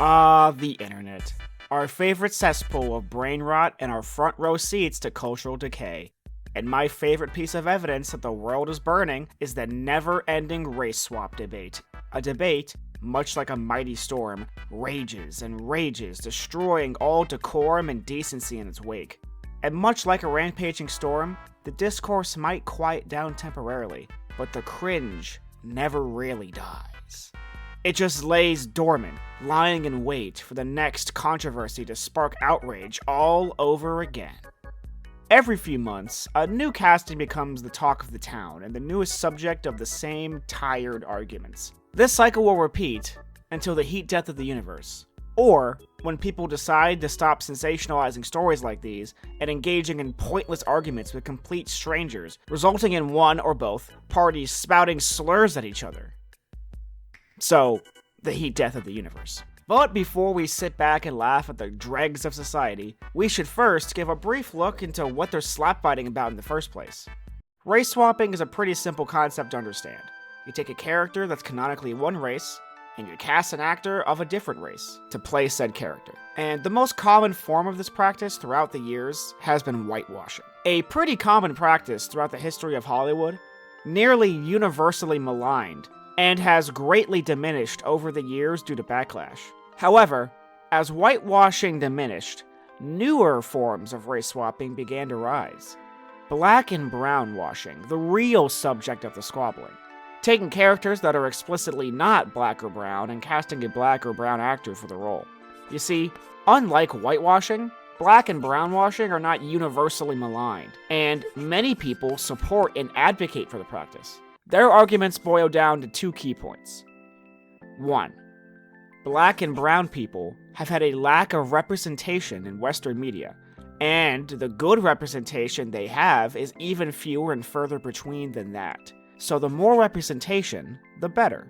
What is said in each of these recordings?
Ah, the internet. Our favorite cesspool of brain rot and our front row seats to cultural decay. And my favorite piece of evidence that the world is burning is the never-ending race swap debate. A debate, much like a mighty storm, rages and rages, destroying all decorum and decency in its wake. And much like a rampaging storm, the discourse might quiet down temporarily, but the cringe never really dies. It just lays dormant, lying in wait for the next controversy to spark outrage all over again. Every few months, a new casting becomes the talk of the town and the newest subject of the same tired arguments. This cycle will repeat until the heat death of the universe, or when people decide to stop sensationalizing stories like these and engaging in pointless arguments with complete strangers, resulting in one or both parties spouting slurs at each other. So, the heat death of the universe. But before we sit back and laugh at the dregs of society, we should first give a brief look into what they're slap-fighting about in the first place. Race swapping is a pretty simple concept to understand. You take a character that's canonically one race, and you cast an actor of a different race to play said character. And the most common form of this practice throughout the years has been whitewashing. A pretty common practice throughout the history of Hollywood, nearly universally maligned, and has greatly diminished over the years due to backlash. However, as whitewashing diminished, newer forms of race swapping began to rise. Black and brown washing, the real subject of the squabbling. Taking characters that are explicitly not black or brown and casting a black or brown actor for the role. You see, unlike whitewashing, black and brown washing are not universally maligned, and many people support and advocate for the practice. Their arguments boil down to two key points. 1. Black and brown people have had a lack of representation in Western media, and the good representation they have is even fewer and further between than that. So the more representation, the better.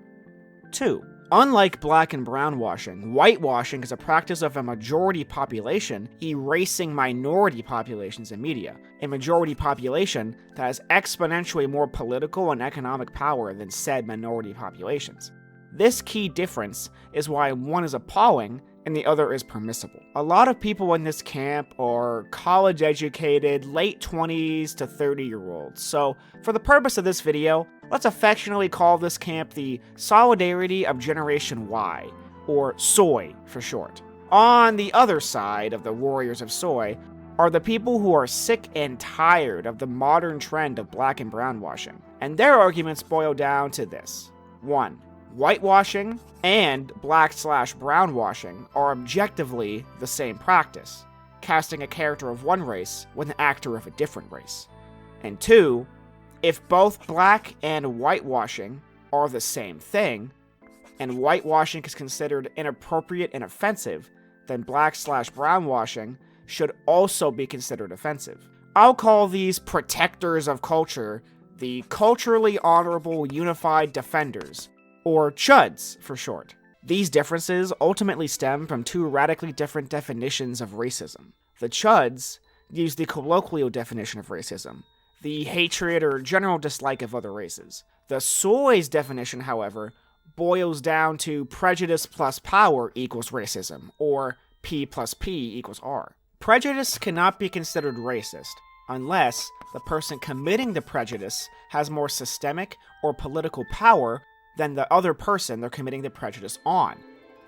2. Unlike black and brown washing, whitewashing is a practice of a majority population erasing minority populations in media, a majority population that has exponentially more political and economic power than said minority populations. This key difference is why one is appalling and the other is permissible. A lot of people in this camp are college-educated, late 20s to 30-year-olds, so for the purpose of this video, let's affectionately call this camp the Solidarity of Generation Y, or SOY for short. On the other side of the Warriors of Soy are the people who are sick and tired of the modern trend of black and brown washing, and their arguments boil down to this. 1. Whitewashing and black/brown washing are objectively the same practice, casting a character of one race with an actor of a different race. And 2, if both black and whitewashing are the same thing, and whitewashing is considered inappropriate and offensive, then black/brown washing should also be considered offensive. I'll call these protectors of culture the culturally honorable unified defenders, or CHUDs for short. These differences ultimately stem from two radically different definitions of racism. The CHUDs use the colloquial definition of racism, the hatred or general dislike of other races. The SOY's definition, however, boils down to prejudice plus power equals racism, or P plus P equals R. Prejudice cannot be considered racist unless the person committing the prejudice has more systemic or political power than the other person they're committing the prejudice on.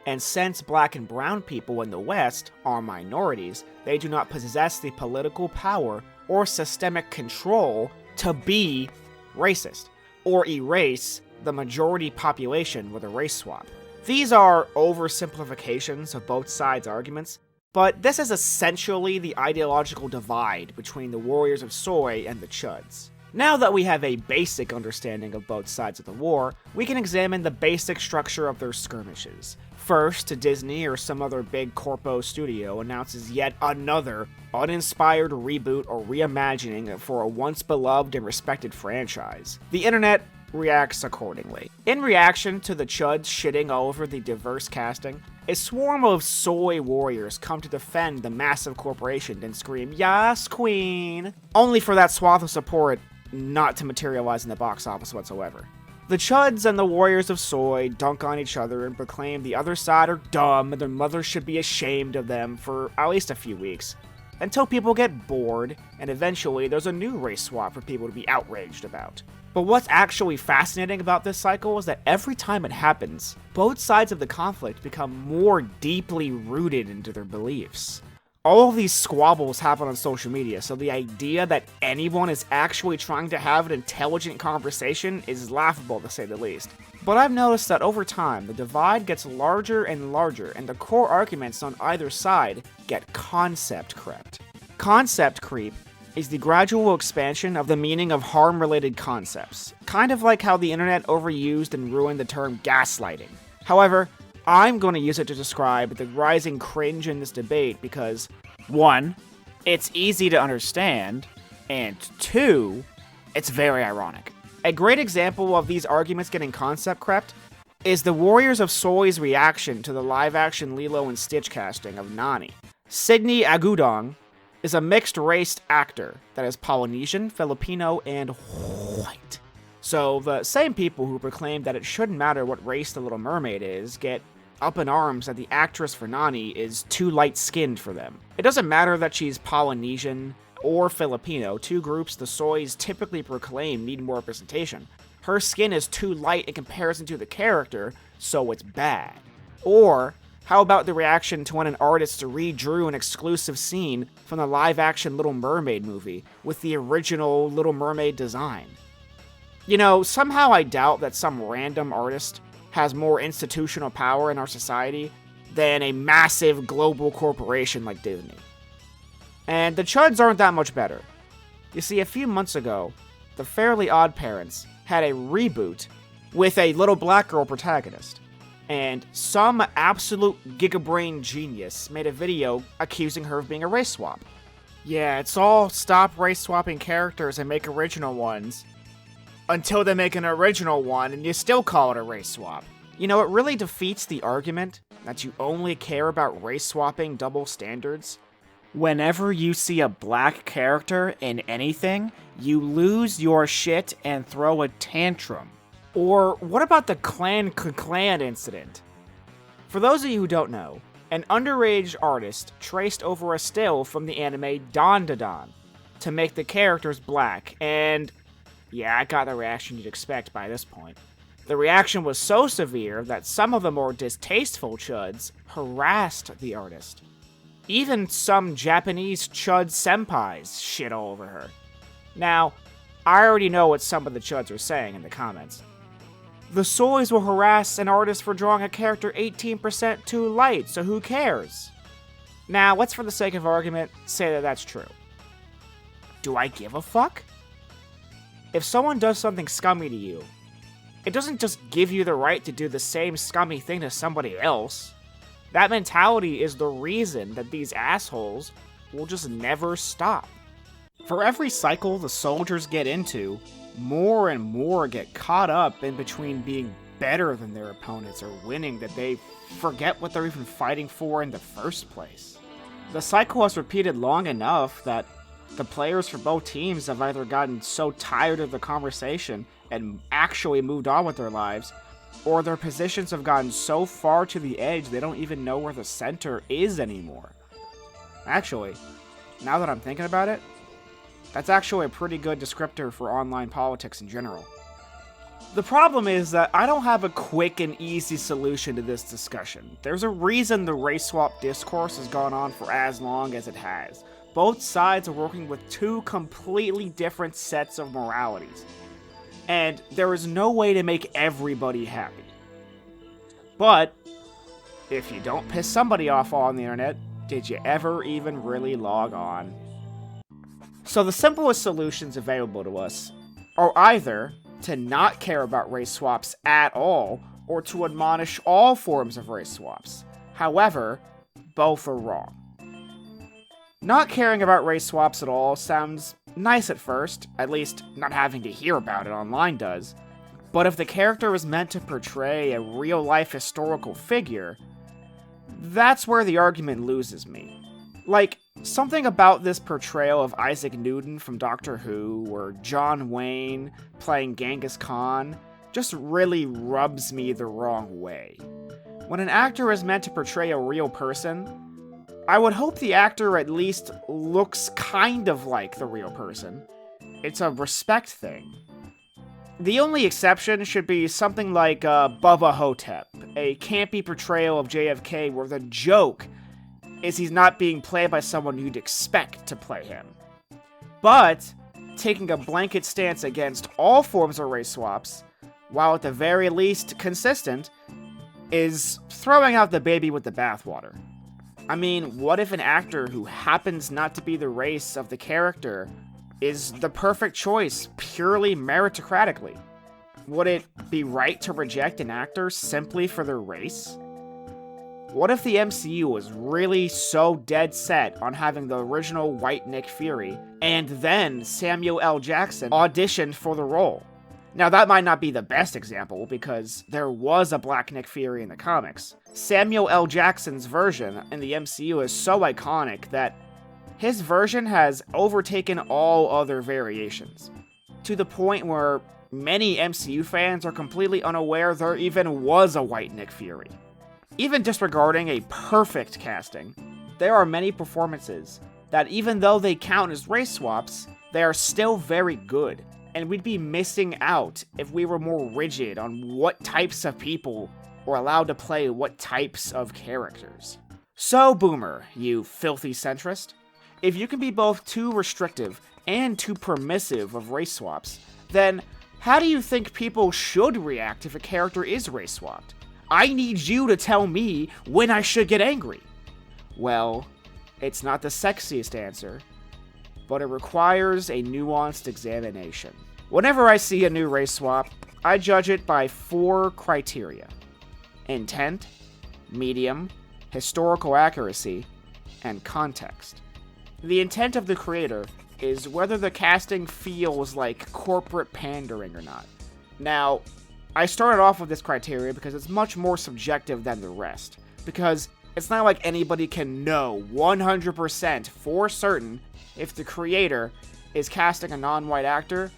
And since black and brown people in the West are minorities, they do not possess the political power or systemic control to be racist, or erase the majority population with a race swap. These are oversimplifications of both sides' arguments, but this is essentially the ideological divide between the Warriors of Soy and the CHUDs. Now that we have a basic understanding of both sides of the war, we can examine the basic structure of their skirmishes. First, Disney or some other big corpo studio announces yet another uninspired reboot or reimagining for a once beloved and respected franchise. The internet reacts accordingly. In reaction to the CHUDs shitting all over the diverse casting, a swarm of soy warriors come to defend the massive corporation and scream, "Yas, queen!" only for that swath of support not to materialize in the box office whatsoever. The Chuds and the Warriors of Soy dunk on each other and proclaim the other side are dumb and their mothers should be ashamed of them for at least a few weeks, until people get bored and eventually there's a new race swap for people to be outraged about. But what's actually fascinating about this cycle is that every time it happens, both sides of the conflict become more deeply rooted into their beliefs. All of these squabbles happen on social media, so the idea that anyone is actually trying to have an intelligent conversation is laughable to say the least. But I've noticed that over time, the divide gets larger and larger, and the core arguments on either side get concept crept. Concept creep is the gradual expansion of the meaning of harm-related concepts, kind of like how the internet overused and ruined the term gaslighting. However, I'm going to use it to describe the rising cringe in this debate because, 1, it's easy to understand, and 2, it's very ironic. A great example of these arguments getting concept crept is the Warriors of Soy's reaction to the live-action Lilo and Stitch casting of Nani. Sidney Agudong is a mixed-raced actor that is Polynesian, Filipino, and white. So the same people who proclaim that it shouldn't matter what race the Little Mermaid is get up in arms that the actress for Nani is too light-skinned for them. It doesn't matter that she's Polynesian or Filipino, two groups the Soys typically proclaim need more representation. Her skin is too light in comparison to the character, so it's bad. Or, how about the reaction to when an artist redrew an exclusive scene from the live-action Little Mermaid movie with the original Little Mermaid design? You know, somehow I doubt that some random artist has more institutional power in our society than a massive global corporation like Disney. And the Chuds aren't that much better. You see, a few months ago, The Fairly Odd Parents had a reboot with a little black girl protagonist, and some absolute gigabrain genius made a video accusing her of being a race swap. Yeah, it's all stop race swapping characters and make original ones, until they make an original one and you still call it a race swap. You know, it really defeats the argument that you only care about race swapping double standards. Whenever you see a black character in anything, you lose your shit and throw a tantrum. Or what about the Clan incident? For those of you who don't know, an underage artist traced over a still from the anime Dan Da Dan to make the characters black, and yeah, I got the reaction you'd expect by this point. The reaction was so severe that some of the more distasteful Chuds harassed the artist. Even some Japanese Chud senpais shit all over her. Now, I already know what some of the Chuds are saying in the comments. The Soys will harass an artist for drawing a character 18% too light, so who cares? Now, let's for the sake of argument say that that's true. Do I give a fuck? If someone does something scummy to you, it doesn't just give you the right to do the same scummy thing to somebody else. That mentality is the reason that these assholes will just never stop. For every cycle the soldiers get into, more and more get caught up in between being better than their opponents or winning that they forget what they're even fighting for in the first place. The cycle has repeated long enough that the players for both teams have either gotten so tired of the conversation and actually moved on with their lives, or their positions have gotten so far to the edge they don't even know where the center is anymore. Actually, now that I'm thinking about it, that's actually a pretty good descriptor for online politics in general. The problem is that I don't have a quick and easy solution to this discussion. There's a reason the race swap discourse has gone on for as long as it has. Both sides are working with two completely different sets of moralities, and there is no way to make everybody happy. But if you don't piss somebody off on the internet, did you ever even really log on? So the simplest solutions available to us are either to not care about race swaps at all, or to admonish all forms of race swaps. However, both are wrong. Not caring about race swaps at all sounds nice at first, at least not having to hear about it online does, but if the character is meant to portray a real-life historical figure, that's where the argument loses me. Like, something about this portrayal of Isaac Newton from Doctor Who, or John Wayne playing Genghis Khan, just really rubs me the wrong way. When an actor is meant to portray a real person, I would hope the actor at least looks kind of like the real person. It's a respect thing. The only exception should be something like Bubba Hotep, a campy portrayal of JFK where the joke is he's not being played by someone you'd expect to play him. But taking a blanket stance against all forms of race swaps, while at the very least consistent, is throwing out the baby with the bathwater. I mean, what if an actor who happens not to be the race of the character is the perfect choice purely meritocratically? Would it be right to reject an actor simply for their race? What if the MCU was really so dead set on having the original white Nick Fury, and then Samuel L. Jackson auditioned for the role? Now, that might not be the best example, because there was a black Nick Fury in the comics. Samuel L. Jackson's version in the MCU is so iconic that his version has overtaken all other variations, to the point where many MCU fans are completely unaware there even was a white Nick Fury. Even disregarding a perfect casting, there are many performances that, even though they count as race swaps, they are still very good, and we'd be missing out if we were more rigid on what types of people were allowed to play what types of characters. So, Boomer, you filthy centrist, if you can be both too restrictive and too permissive of race swaps, then how do you think people should react if a character is race swapped? I need you to tell me when I should get angry. Well, it's not the sexiest answer, but it requires a nuanced examination. Whenever I see a new race swap, I judge it by 4 criteria: intent, medium, historical accuracy, and context. The intent of the creator is whether the casting feels like corporate pandering or not. Now, I started off with this criteria because it's much more subjective than the rest, because it's not like anybody can know 100% for certain if the creator is casting a non-white actor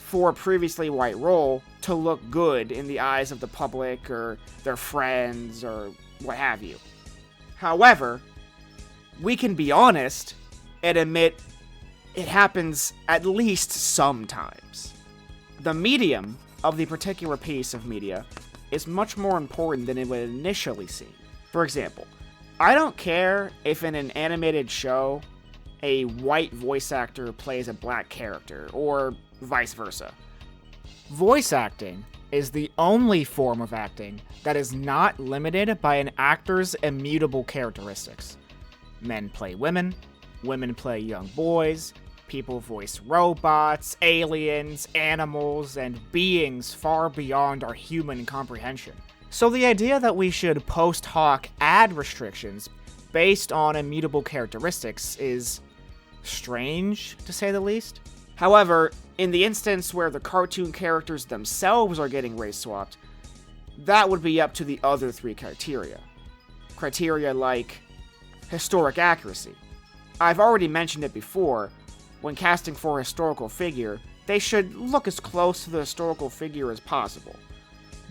for a previously white role to look good in the eyes of the public or their friends or what have you. However, we can be honest and admit it happens at least sometimes. The medium of the particular piece of media is much more important than it would initially seem. For example, I don't care if in an animated show a white voice actor plays a black character, or vice versa. Voice acting is the only form of acting that is not limited by an actor's immutable characteristics. Men play women, women play young boys, people voice robots, aliens, animals, and beings far beyond our human comprehension. So the idea that we should post hoc add restrictions based on immutable characteristics is strange, to say the least. However, in the instance where the cartoon characters themselves are getting race swapped, that would be up to the other 3 criteria. Criteria like historic accuracy. I've already mentioned it before. When casting for a historical figure, they should look as close to the historical figure as possible.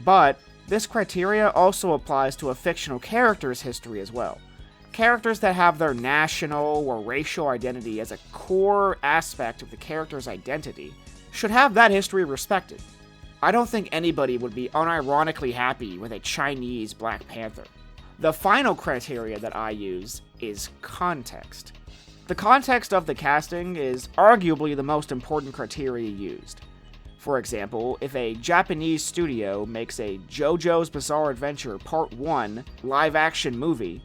But this criteria also applies to a fictional character's history as well. Characters that have their national or racial identity as a core aspect of the character's identity should have that history respected. I don't think anybody would be unironically happy with a Chinese Black Panther. The final criteria that I use is context. The context of the casting is arguably the most important criteria used. For example, if a Japanese studio makes a JoJo's Bizarre Adventure Part 1 live-action movie,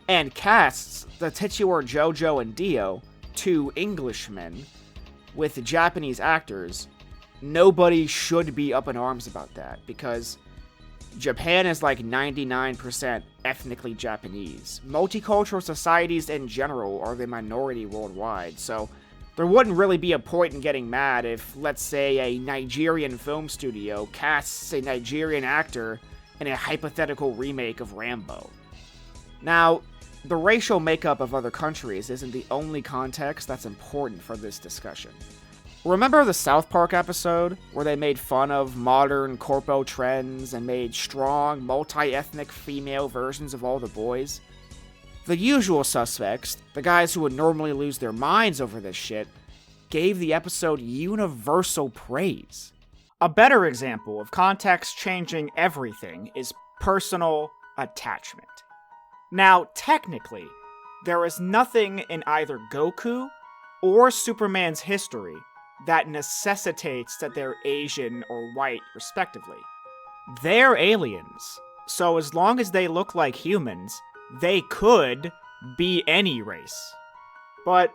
and casts the titular JoJo and Dio, 2 Englishmen, with Japanese actors, nobody should be up in arms about that, because Japan is like 99% ethnically Japanese. Multicultural societies in general are the minority worldwide, so there wouldn't really be a point in getting mad if, let's say, a Nigerian film studio casts a Nigerian actor in a hypothetical remake of Rambo. Now, the racial makeup of other countries isn't the only context that's important for this discussion. Remember the South Park episode where they made fun of modern corpo trends and made strong, multi-ethnic female versions of all the boys? The usual suspects, the guys who would normally lose their minds over this shit, gave the episode universal praise. A better example of context changing everything is personal attachment. Now, technically, there is nothing in either Goku or Superman's history that necessitates that they're Asian or white, respectively. They're aliens, so as long as they look like humans, they could be any race. But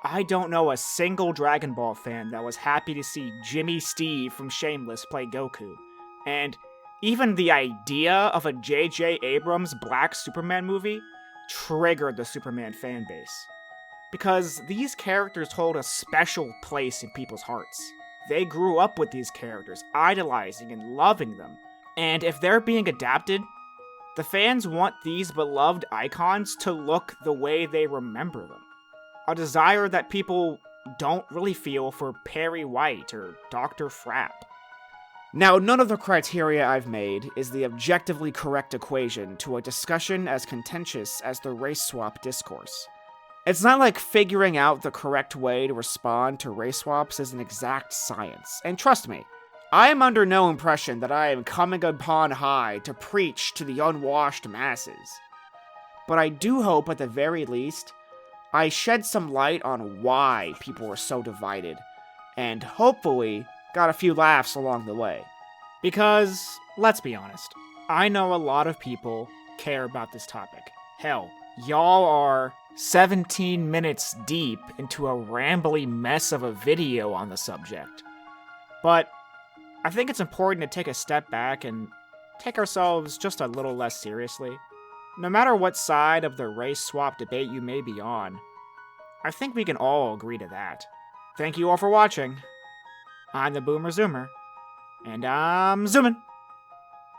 I don't know a single Dragon Ball fan that was happy to see Jimmy Steve from Shameless play Goku, and even the idea of a J.J. Abrams Black Superman movie triggered the Superman fanbase. Because these characters hold a special place in people's hearts. They grew up with these characters, idolizing and loving them. And if they're being adapted, the fans want these beloved icons to look the way they remember them. A desire that people don't really feel for Perry White or Dr. Frapp. Now, none of the criteria I've made is the objectively correct equation to a discussion as contentious as the race swap discourse. It's not like figuring out the correct way to respond to race swaps is an exact science, and trust me, I am under no impression that I am coming upon high to preach to the unwashed masses. But I do hope, at the very least, I shed some light on why people are so divided, and hopefully got a few laughs along the way. Because, let's be honest, I know a lot of people care about this topic. Hell, y'all are 17 minutes deep into a rambly mess of a video on the subject. But I think it's important to take a step back and take ourselves just a little less seriously. No matter what side of the race swap debate you may be on, I think we can all agree to that. Thank you all for watching. I'm the Boomer Zoomer, and I'm zooming.